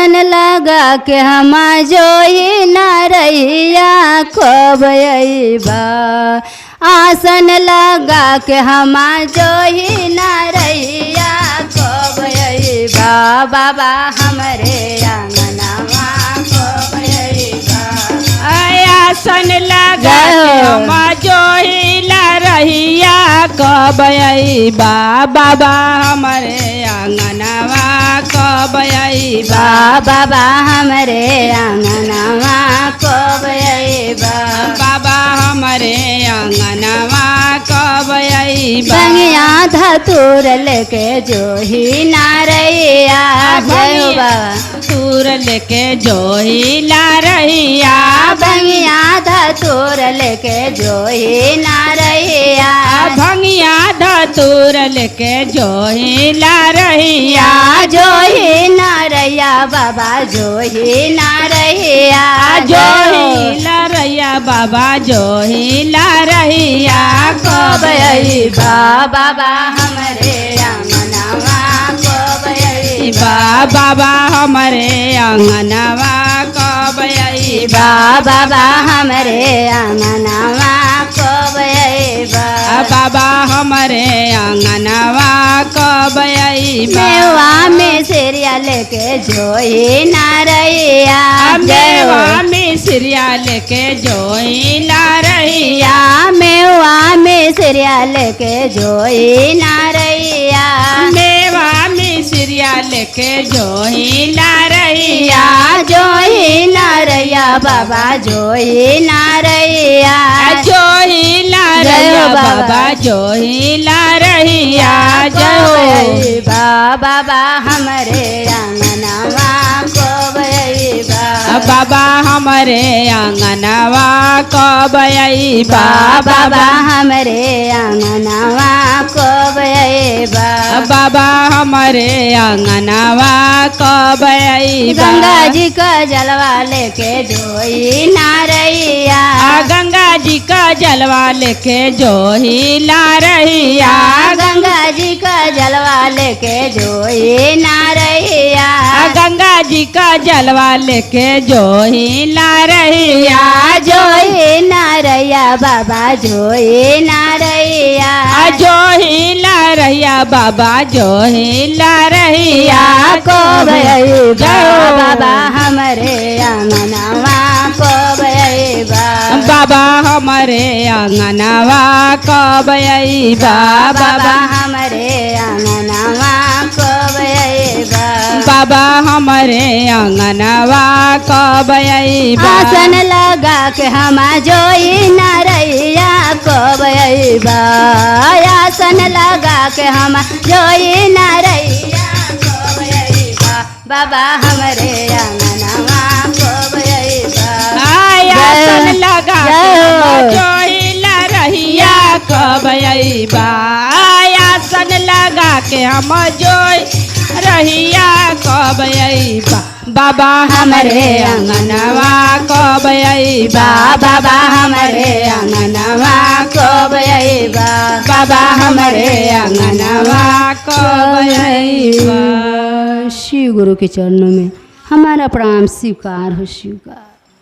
आसन लगा के हम जोई नारैया कब अइबा। आसन लगा के हम जोई नारैया कब अइबा। बाबा हमरे आंगनवा कब अइबा। आसन लगा के हम जोहिला रहिया कब अइबा। बाबा हमरे आंगनवा कब अइबा। बाबा हमरे आंगनवा कब अइबा। बाबा हमरे आंगनवा कब अइबा। बंगिया धतूर लेके जोही नारैया जय हो बाबा। धतूर लेके जोहिला रहिया। बंगिया धतूर लेके जोही नारैया। भंगिया धतूर लेके जोहिला रहिया। जोही नारैया बाबा जोही नारैया जोहिला रहिया। बाबा जोहिला रहिया कब अइबा। बाबा हमरे आंगनवा कब अइबा। बाबा हमरे आंगनवा कब अइबा। बाबा हमरे आंगनवा कब अइबा। बाबा हमरे आंगनवा कब अइबा। मेवा में सिरिया लेके जोही नारैया। मेवा में सिरिया लेके जोहिला रहिया। मेवा में सिरिया लेके जोही नारैया। मेवा में सिरिया लेके जोहिला रहिया। जोही नारैया बाबा जोही नारैया। जोहिला रहिया। बाबा जोहिला रहिया जय हो। बाबा हमरे आंगनवा कब अइबा। बाबा हमरे आंगनवा कब अइबा। बाबा हमरे आंगनवा कब अइबा। बाबा हमरे आंगनवा कब अइबा। गंगा जी का जलवा लेके जोही नारैया। गंगा जी का जलवा लेके जोहिला रहिया। गंगा जी का जलवा लेके जोही नारैया। गंगा जी का जलवा लेके जोहिला रहिया। जोही नारैया बाबा जोही नारैया। जोहिला रहिया। बाबा जोहिला रहिया कब अइबा। बाबा हमरे आंगनवा कब अइबा। बाबा हमरे आंगनवा कब अइबा। बाबा हमरे आंगनवा कब अइबा। बाबा हमरे आंगनवा कब अइबा। आसन लगा के हम जोई नारैया कब अइबा। आसन लगा के हम जोई नारैया कब अइबा। बाबा हमरे आंगनवा कब अइबा। आसन लगा के जोहिला रहिया कब अइबा। आसन लगा के हम जोई रहिया कब अइबा। बाबा हमरे आंगनवा कब अइबा। बाबा हमरे आंगनवा कब अइबा। बाबा हमरे आंगनवा कब अइबा। शिव गुरु के चरणों में हमारा प्रणाम स्वीकार हो। शिव का